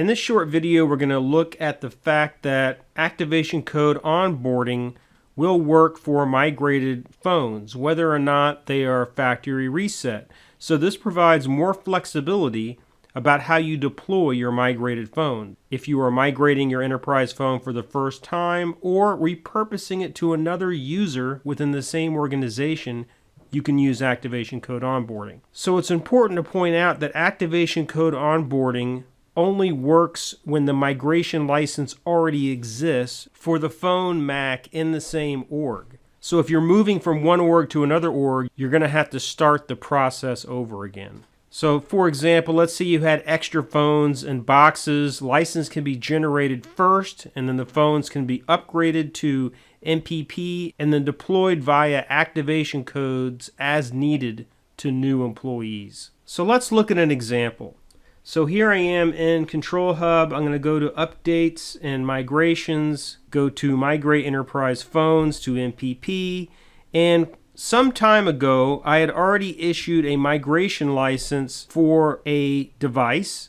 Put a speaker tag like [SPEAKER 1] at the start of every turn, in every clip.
[SPEAKER 1] In this short video, we're going to look at the fact that activation code onboarding will work for migrated phones, whether or not they are factory reset. So this provides more flexibility about how you deploy your migrated phone. If you are migrating your enterprise phone for the first time or repurposing it to another user within the same organization, you can use activation code onboarding. So it's important to point out that activation code onboarding only works when the migration license already exists for the phone Mac in the same org. So if you're moving from one org to another org, you're going to have to start the process over again. So for example, let's say you had extra phones and boxes. License can be generated first, and then the phones can be upgraded to MPP and then deployed via activation codes as needed to new employees. So let's look at an example. So here I am in Control Hub. I'm going to go to Updates and Migrations, go to Migrate Enterprise Phones to MPP, and some time ago I had already issued a migration license for a device,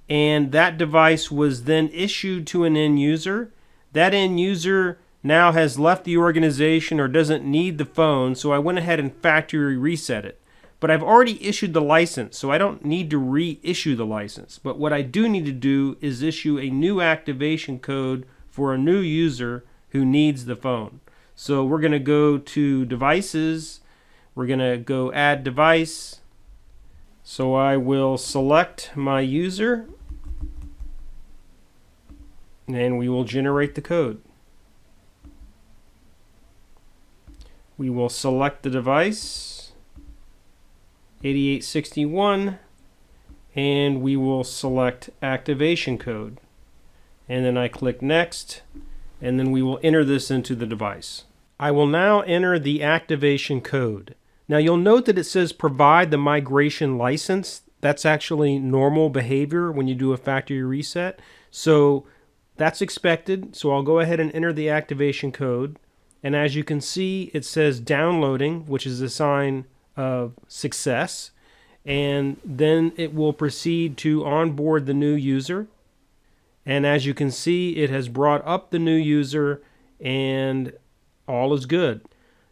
[SPEAKER 1] and that device was then issued to an end user. That end user now has left the organization or doesn't need the phone, so I went ahead and factory reset it. But I've already issued the license, so I don't need to reissue the license. But what I do need to do is issue a new activation code for a new user who needs the phone. So we're going to go to Devices. We're going to go Add Device. So I will select my user, and we will generate the code. We will select the device, 8861, and we will select activation code. And then I click Next, and then we will enter this into the device. I will now enter the activation code. Now you'll note that it says provide the migration license. That's actually normal behavior when you do a factory reset. So that's expected. So I'll go ahead and enter the activation code. And as you can see, it says downloading, which is a sign of success. And then it will proceed to onboard the new user. And as you can see, it has brought up the new user and all is good.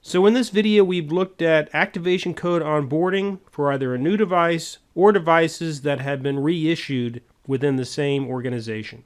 [SPEAKER 1] So in this video, we've looked at activation code onboarding for either a new device or devices that have been reissued within the same organization.